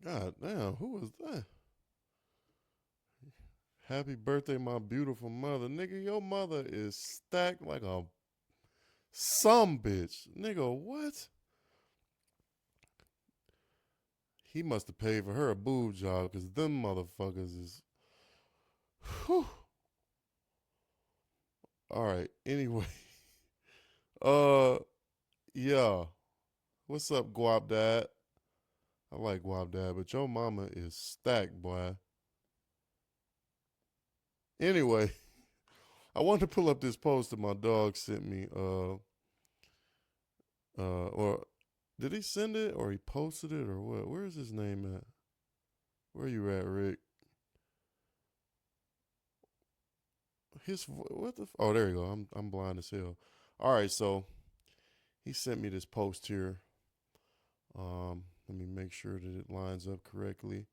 God damn, who was that? Happy birthday, my beautiful mother. Nigga, your mother is stacked like a some bitch. Nigga, what? He must have paid for her a boob job because them motherfuckers is. Whew. All right. Anyway, uh, yeah. What's up, Guap Dad? I like Guap Dad, but your mama is stacked, boy. Anyway, I wanted to pull up this post that my dog sent me. Or did he send it or he posted it or what? Where is his name at? Where you at, Rick? What the? Oh, there you go. I'm blind as hell. All right, so he sent me this post here. Let me make sure that it lines up correctly.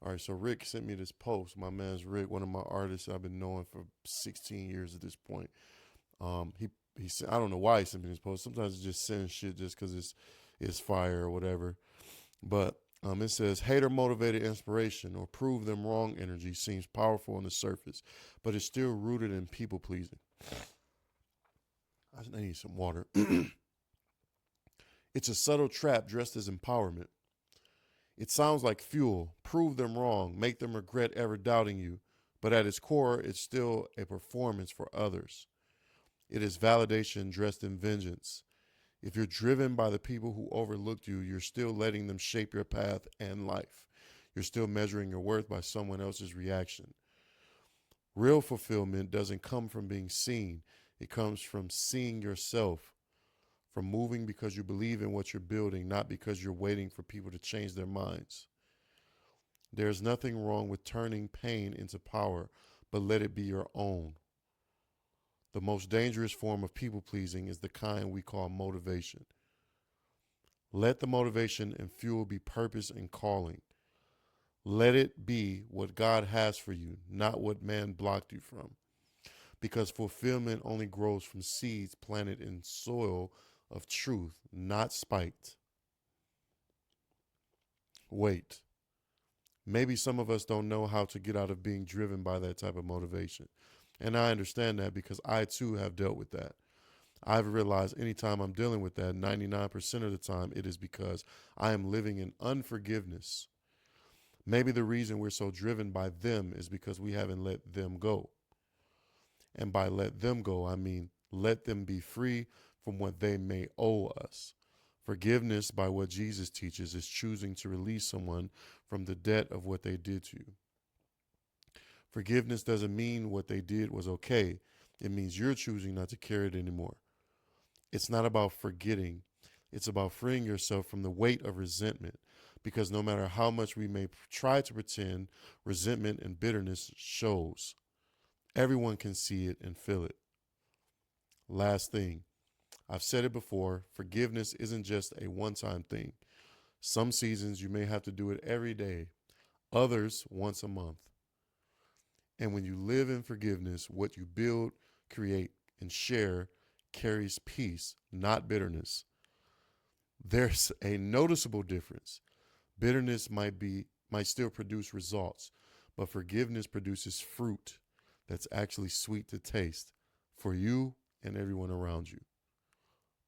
All right, so Rick sent me this post. My man's Rick, one of my artists I've been knowing for 16 years at this point. He said I don't know why he sent me this post. Sometimes he just sends shit just because it's fire or whatever. But it says hater motivated inspiration or prove them wrong energy seems powerful on the surface, but it's still rooted in people pleasing. I need some water. It's a subtle trap dressed as empowerment. It sounds like fuel. Prove them wrong, make them regret ever doubting you, but at its core, it's still a performance for others. It is validation dressed in vengeance. If you're driven by the people who overlooked you, you're still letting them shape your path and life. You're still measuring your worth by someone else's reaction. Real fulfillment doesn't come from being seen, it comes from seeing yourself, from moving because you believe in what you're building, not because you're waiting for people to change their minds. There's nothing wrong with turning pain into power, but let it be your own. The most dangerous form of people pleasing is the kind we call motivation. Let the motivation and fuel be purpose and calling. Let it be what God has for you, not what man blocked you from. Because fulfillment only grows from seeds planted in soil of truth, not spite. Wait, maybe some of us don't know how to get out of being driven by that type of motivation. And I understand that because I too have dealt with that. I've realized anytime I'm dealing with that, 99% of the time, it is because I am living in unforgiveness. Maybe the reason we're so driven by them is because we haven't let them go. And by let them go, I mean let them be free from what they may owe us. Forgiveness, by what Jesus teaches, is choosing to release someone from the debt of what they did to you. Forgiveness doesn't mean what they did was okay, it means you're choosing not to carry it anymore. It's not about forgetting, it's about freeing yourself from the weight of resentment. Because no matter how much we may try to pretend, resentment and bitterness shows. Everyone can see it and feel it. Last thing, I've said it before, forgiveness isn't just a one time thing. Some seasons you may have to do it every day, others once a month. And when you live in forgiveness, what you build, create, and share carries peace, not bitterness. There's a noticeable difference. Bitterness might still produce results, but forgiveness produces fruit that's actually sweet to taste for you and everyone around you.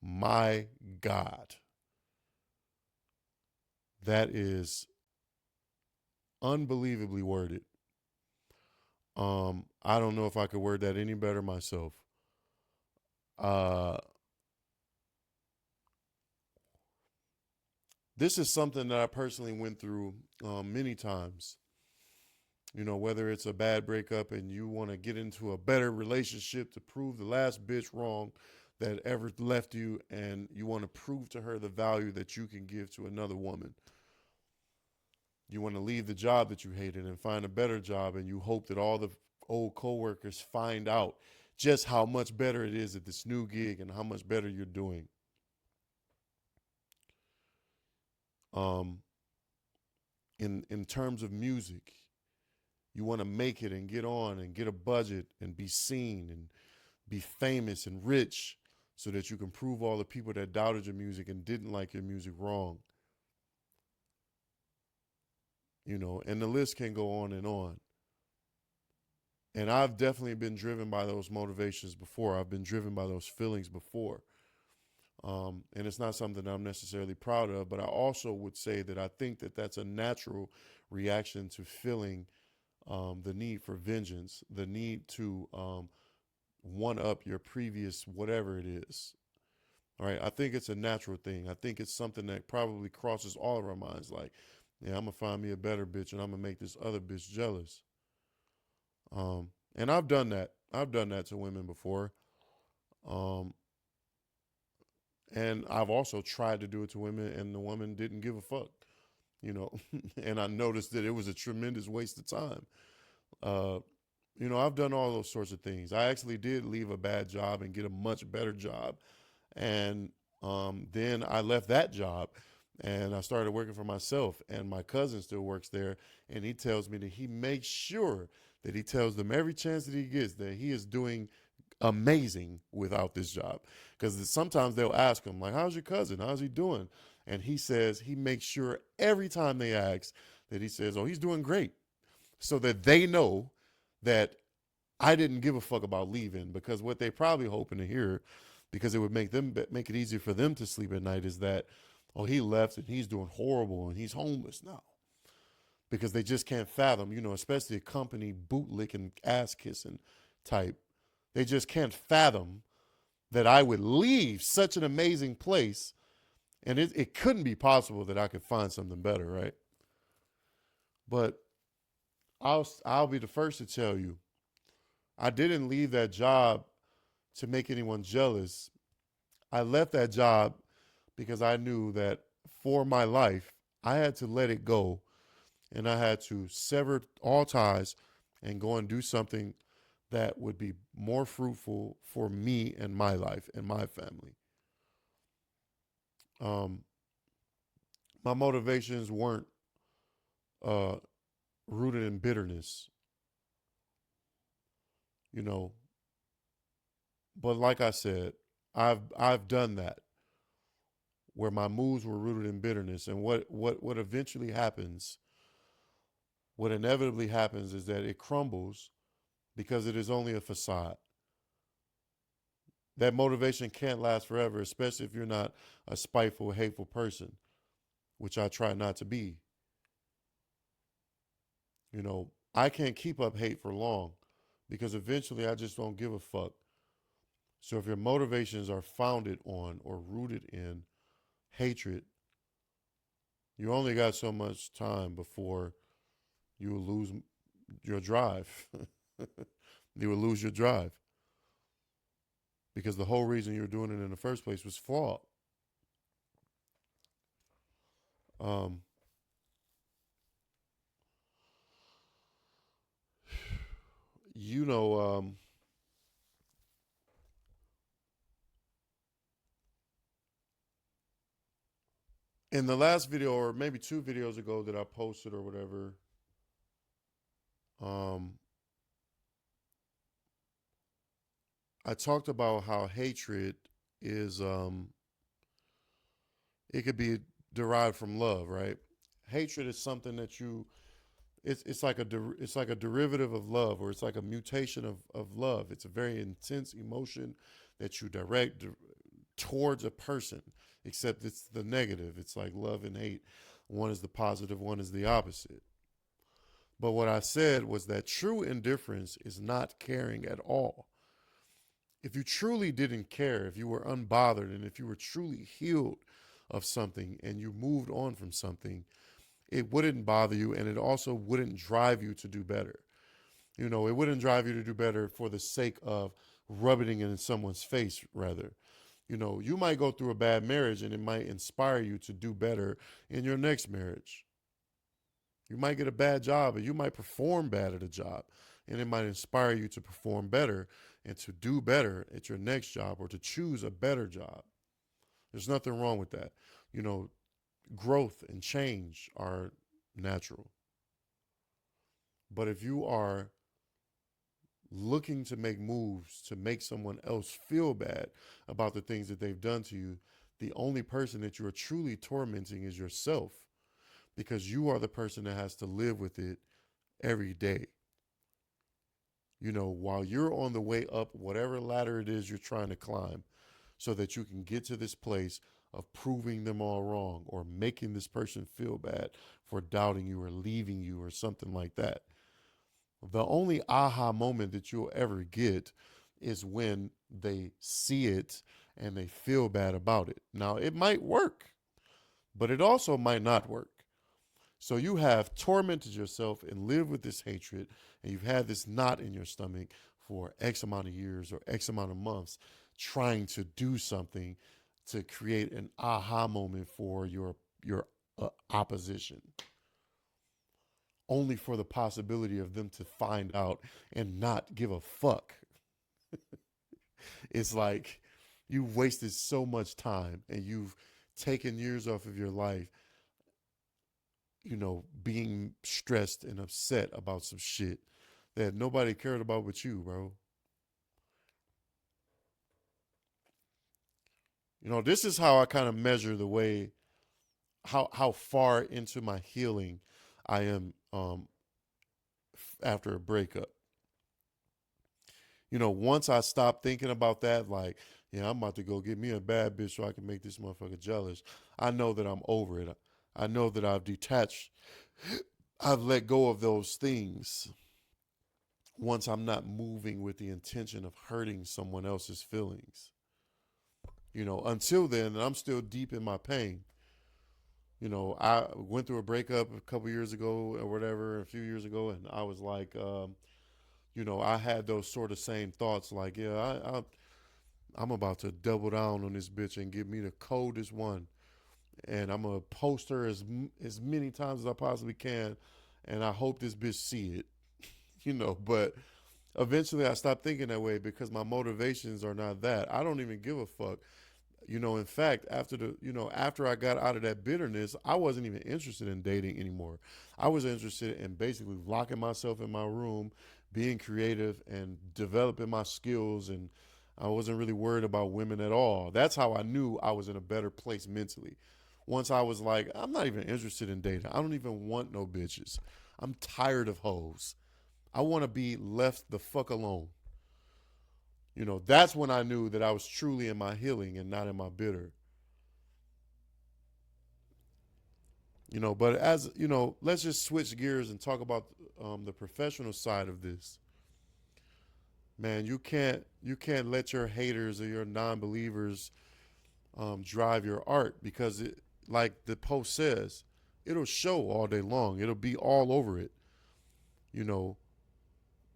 My God, that is unbelievably worded. I don't know if I could word that any better myself. Uh, this is something that I personally went through many times. You know, whether it's a bad breakup and you want to get into a better relationship to prove the last bitch wrong that ever left you, and you want to prove to her the value that you can give to another woman. You want to leave the job that you hated and find a better job, and you hope that all the old coworkers find out just how much better it is at this new gig and how much better you're doing. Um, in terms of music, you want to make it and get on and get a budget and be seen and be famous and rich so that you can prove all the people that doubted your music and didn't like your music wrong. and the list can go on and on. And I've definitely been driven by those motivations before. I've been driven by those feelings before. And it's not something that I'm necessarily proud of, but I also would say that I think that that's a natural reaction to feeling the need for vengeance, the need to one up your previous whatever it is. All right. I think it's a natural thing. I think it's something that probably crosses all of our minds. Like, yeah, I'm going to find me a better bitch and I'm going to make this other bitch jealous. And I've done that. I've done that to women before. Um, and I've also tried to do it to women, and the woman didn't give a fuck, you know. And I noticed that it was a tremendous waste of time. Uh, I've done all those sorts of things. I actually did leave a bad job and get a much better job, and then I left that job and I started working for myself. And my cousin still works there, and he tells me that he makes sure that he tells them every chance that he gets that he is doing amazing without this job. Because sometimes they'll ask him, like, how's your cousin? How's he doing? And he says he makes sure every time they ask that he says, oh, he's doing great. So that they know that I didn't give a fuck about leaving, because what they probably hoping to hear, because it would make it easier for them to sleep at night, is that, oh, he left and he's doing horrible and he's homeless now. Because they just can't fathom, especially a company bootlicking, ass kissing type. They just can't fathom that I would leave such an amazing place, and it couldn't be possible that I could find something better, right? But I'll be the first to tell you, I didn't leave that job to make anyone jealous. I left that job because I knew that for my life, I had to let it go, and I had to sever all ties and go and do something that would be more fruitful for me and my life and my family. Um, my motivations weren't uh, rooted in bitterness, you know. But like I said, I've done that where my moves were rooted in bitterness, and what eventually happens, what inevitably happens, is that it crumbles because it is only a facade. That motivation can't last forever, especially if you're not a spiteful, hateful person, which I try not to be. I can't keep up hate for long because eventually I just don't give a fuck. So if your motivations are founded on or rooted in hatred, you only got so much time before you will lose your drive. You will lose your drive because the whole reason you were doing it in the first place was flawed. Um, you know, in the last video, or maybe two videos ago that I posted or whatever, um, I talked about how hatred is it could be derived from love, right? Hatred is something that it's like it's like a derivative of love, or it's like a mutation of love. It's a very intense emotion that you direct towards a person, except it's the negative. It's like love and hate. One is the positive, one is the opposite. But what I said was that true indifference is not caring at all. If you truly didn't care, if you were unbothered, and if you were truly healed of something and you moved on from something, it wouldn't bother you, and it also wouldn't drive you to do better. It wouldn't drive you to do better for the sake of rubbing it in someone's face, rather. You might go through a bad marriage and it might inspire you to do better in your next marriage. You might get a bad job and you might perform bad at a job, and it might inspire you to perform better and to do better at your next job, or to choose a better job. There's nothing wrong with that. You know, Growth and change are natural. But if you are looking to make moves to make someone else feel bad about the things that they've done to you, the only person that you are truly tormenting is yourself, because you are the person that has to live with it every day. While you're on the way up, whatever ladder it is you're trying to climb, so that you can get to this place of proving them all wrong or making this person feel bad for doubting you or leaving you or something like that. The only aha moment that you'll ever get is when they see it and they feel bad about it. Now, it might work, but it also might not work. So you have tormented yourself and lived with this hatred, and you've had this knot in your stomach for X amount of years or X amount of months trying to do something to create an aha moment for your opposition, only for the possibility of them to find out and not give a fuck. It's like you've wasted so much time and you've taken years off of your life, being stressed and upset about some shit that nobody cared about but you, bro. This is how I kind of measure the way how far into my healing I am after a breakup. Once I stop thinking about that, like, yeah, I'm about to go get me a bad bitch so I can make this motherfucker jealous. I know that I'm over it. I know that I've detached. I've let go of those things. Once I'm not moving with the intention of hurting someone else's feelings. Until then, I'm still deep in my pain. I went through a breakup a couple years ago or whatever, a few years ago, and I was like, I had those sort of same thoughts, like, yeah, I'm about to double down on this bitch and give me the coldest one, and I'm gonna post her as many times as I possibly can, and I hope this bitch see it, But eventually, I stopped thinking that way because my motivations are not that. I don't even give a fuck. In fact, after I got out of that bitterness, I wasn't even interested in dating anymore. I was interested in basically locking myself in my room, being creative and developing my skills, and I wasn't really worried about women at all. That's how I knew I was in a better place mentally. Once I was like, I'm not even interested in dating. I don't even want no bitches. I'm tired of hoes. I want to be left the fuck alone. That's when I knew that I was truly in my healing and not in my bitter. But as let's just switch gears and talk about the professional side of this. Man, you can't let your haters or your non-believers drive your art, because like the post says, it'll show all day long. It'll be all over it. You know,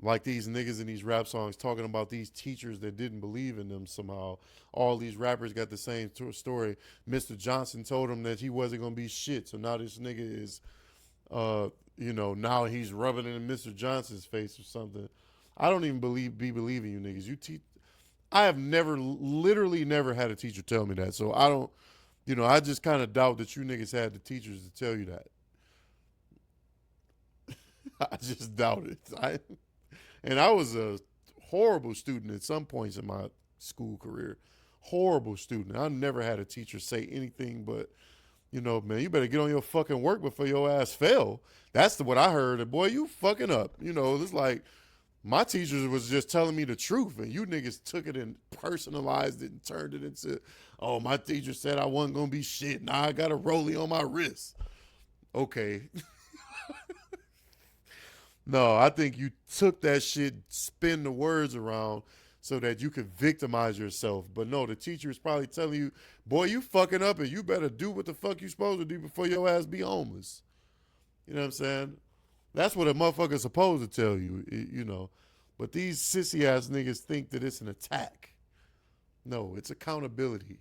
like these niggas in these rap songs talking about these teachers that didn't believe in them somehow. All these rappers got the same story. Mr. Johnson told him that he wasn't gonna be shit, so now this nigga is, now he's rubbing it in Mr. Johnson's face or something. I don't even be believing you niggas. You teach. I have never, literally, never had a teacher tell me that. So I don't, I just kind of doubt that you niggas had the teachers to tell you that. I just doubt it. And I was a horrible student at some points in my school career. Horrible student. I never had a teacher say anything but, man, you better get on your fucking work before your ass fail. That's what I heard. And boy, you fucking up. It's like my teachers was just telling me the truth, and you niggas took it and personalized it and turned it into, oh, my teacher said I wasn't gonna be shit. Now I got a rollie on my wrist. Okay. No, I think you took that shit, spin the words around so that you could victimize yourself. But no, the teacher is probably telling you, boy, you fucking up and you better do what the fuck you supposed to do before your ass be homeless. You know what I'm saying? That's what a motherfucker's supposed to tell you. But these sissy ass niggas think that it's an attack. No, it's accountability.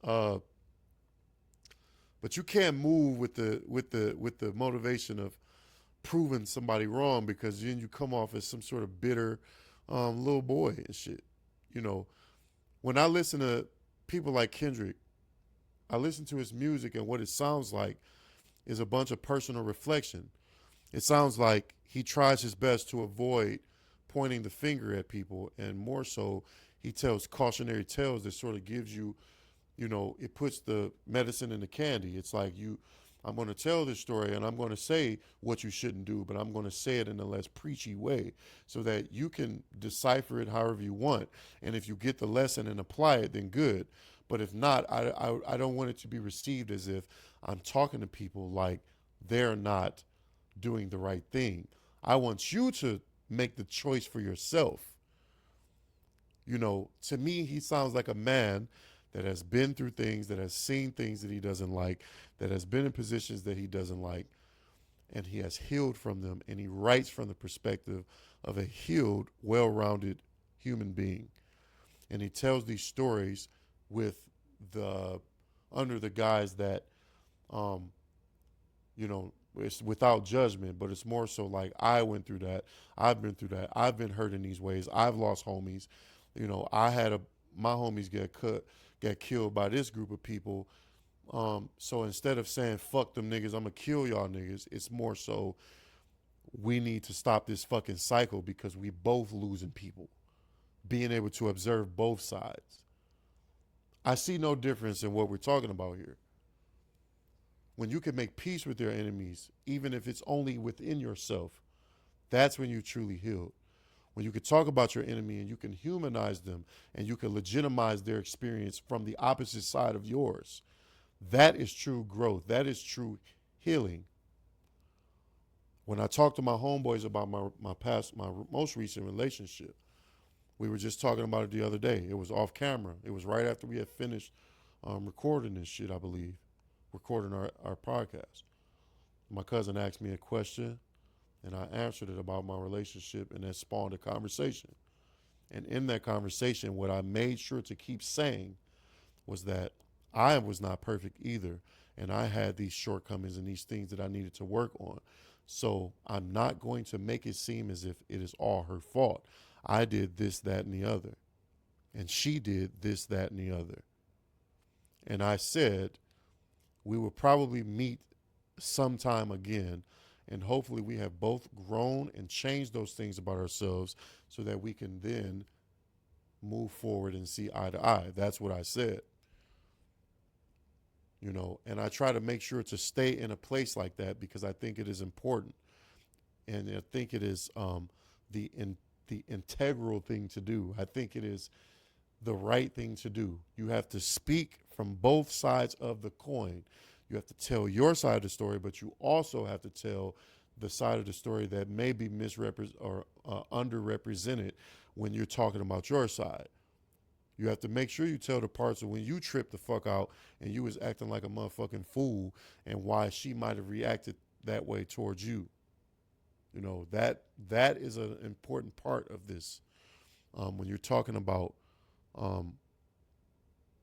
Uh, but you can't move with the motivation of proving somebody wrong, because then you come off as some sort of bitter little boy and shit. You know, when I listen to people like Kendrick, I listen to his music, and what it sounds like is a bunch of personal reflection. It sounds like he tries his best to avoid pointing the finger at people, and more so, he tells cautionary tales that sort of gives you, it puts the medicine in the candy. It's like I'm going to tell this story and I'm going to say what you shouldn't do, but I'm going to say it in a less preachy way so that you can decipher it however you want. And if you get the lesson and apply it, then good. But if not, I don't want it to be received as if I'm talking to people like they're not doing the right thing. I want you to make the choice for yourself. You know, to me, he sounds like a man that has been through things, that has seen things that he doesn't like, that has been in positions that he doesn't like, and he has healed from them. And he writes from the perspective of a healed, well rounded human being. And he tells these stories with the under the guise that um, you know, it's without judgment, but it's more so like I went through that. I've been through that. I've been hurt in these ways. I've lost homies. You know, I had my homies get killed by this group of people. So instead of saying fuck them niggas, I'm gonna kill y'all niggas, it's more so we need to stop this fucking cycle because we both losing people. Being able to observe both sides. I see no difference in what we're talking about here. When you can make peace with your enemies, even if it's only within yourself, that's when you truly healed. When you can talk about your enemy and you can humanize them and you can legitimize their experience from the opposite side of yours, that is true growth. That is true healing. When I talked to my homeboys about my most recent relationship, we were just talking about it the other day. It was off camera. It was right after we had finished recording this shit, I believe, recording our podcast. My cousin asked me a question and I answered it about my relationship, and that spawned a conversation. And in that conversation, what I made sure to keep saying was that I was not perfect either, and I had these shortcomings and these things that I needed to work on. So I'm not going to make it seem as if it is all her fault. I did this, that, and the other. And she did this, that, and the other. And I said, we will probably meet sometime again. And hopefully we have both grown and changed those things about ourselves so that we can then move forward and see eye to eye. That's what I said. You know, and I try to make sure to stay in a place like that because I think it is important. And I think it is the integral thing to do. I think it is the right thing to do. You have to speak from both sides of the coin. You have to tell your side of the story, but you also have to tell the side of the story that may be misrepresented or underrepresented when you're talking about your side. You have to make sure you tell the parts of when you tripped the fuck out and you was acting like a motherfucking fool and why she might have reacted that way towards you. You know, that is an important part of this. When you're talking about um,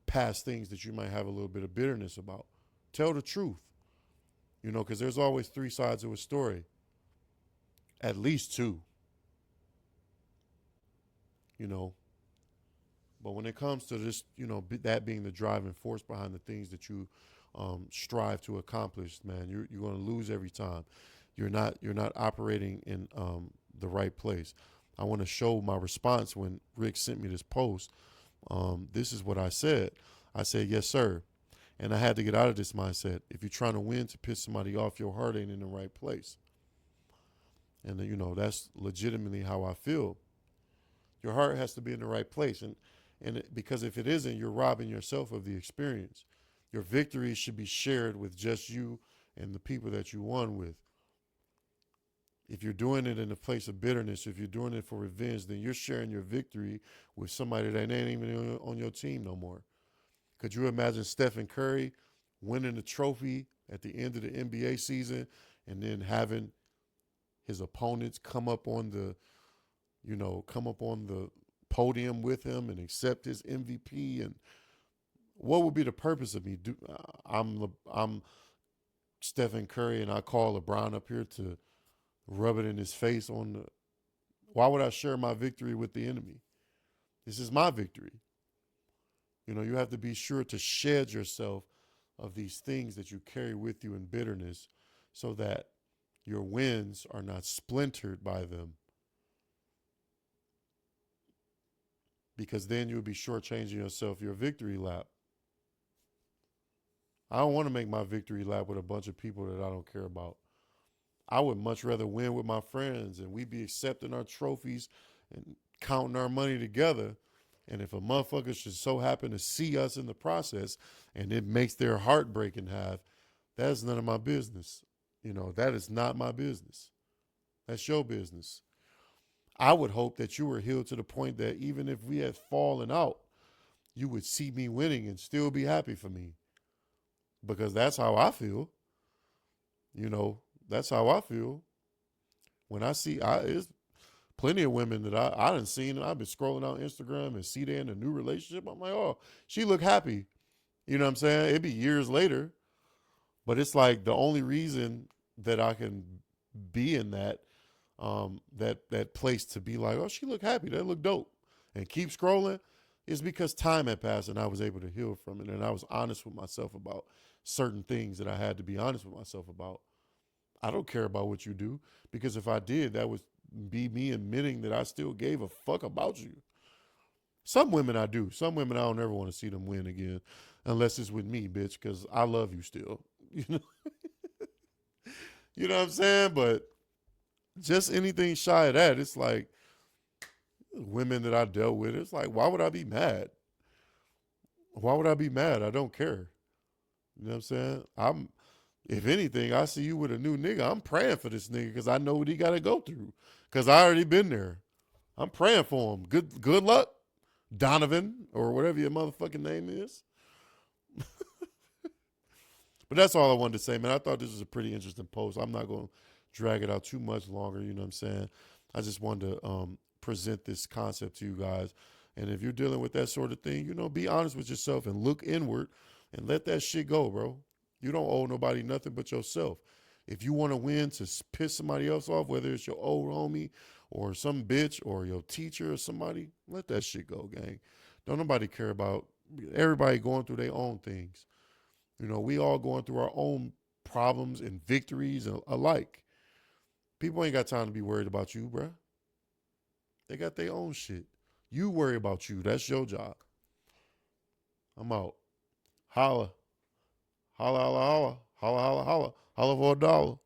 past things that you might have a little bit of bitterness about. Tell the truth, you know, because there's always three sides of a story, at least two, you know. But when it comes to this, you know, that being the driving force behind the things that you strive to accomplish, man, you're going to lose every time. You're not operating in the right place. I want to show my response when Rick sent me this post. This is what I said. I said, yes, sir. And I had to get out of this mindset. If you're trying to win to piss somebody off, your heart ain't in the right place. And, you know, that's legitimately how I feel. Your heart has to be in the right place. Because if it isn't, you're robbing yourself of the experience. Your victory should be shared with just you and the people that you won with. If you're doing it in a place of bitterness, if you're doing it for revenge, then you're sharing your victory with somebody that ain't even on your team no more. Could you imagine Stephen Curry winning the trophy at the end of the NBA season and then having his opponents come up on the podium with him and accept his MVP? And what would be the purpose of me? I'm Stephen Curry and I call LeBron up here to rub it in his face on the. Why would I share my victory with the enemy? This is my victory. You know, you have to be sure to shed yourself of these things that you carry with you in bitterness so that your wins are not splintered by them. Because then you'll be shortchanging yourself your victory lap. I don't want to make my victory lap with a bunch of people that I don't care about. I would much rather win with my friends and we be accepting our trophies and counting our money together. And if a motherfucker should so happen to see us in the process and it makes their heart break in half, that's none of my business. You know, that is not my business. That's your business. I would hope that you were healed to the point that even if we had fallen out, you would see me winning and still be happy for me. Because that's how I feel. You know, that's how I feel. When I see, it's plenty of women that I done seen, and I've been scrolling out Instagram and see they in a new relationship. I'm like, oh, she look happy. You know what I'm saying? It'd be years later, but it's like the only reason that I can be in that place to be like, oh, she look happy, that look dope, and keep scrolling is because time had passed and I was able to heal from it, and I was honest with myself about certain things that I had to be honest with myself about. I don't care about what you do because if I did, that would be me admitting that I still gave a fuck about you. Some women I do. Some women I don't ever want to see them win again, unless it's with me, bitch, because I love you still. You know, you know what I'm saying? But just anything shy of that, it's like women that I dealt with. It's like, why would I be mad? Why would I be mad? I don't care. You know what I'm saying? If anything, I see you with a new nigga. I'm praying for this nigga because I know what he got to go through. Because I already been there. I'm praying for him. Good luck, Donovan, or whatever your motherfucking name is. But that's all I wanted to say, man. I thought this was a pretty interesting post. I'm not going to drag it out too much longer. You know what I'm saying? I just wanted to present this concept to you guys. And if you're dealing with that sort of thing, you know, be honest with yourself and look inward and let that shit go, bro. You don't owe nobody nothing but yourself. If you want to win to piss somebody else off, whether it's your old homie or some bitch or your teacher or somebody, let that shit go, gang. Don't nobody care about everybody going through their own things. You know, we all going through our own problems and victories alike. People ain't got time to be worried about you, bruh. They got their own shit. You worry about you. That's your job. I'm out. Holla. Holla, holla, holla. Holla, holla, holla. Holla for $1.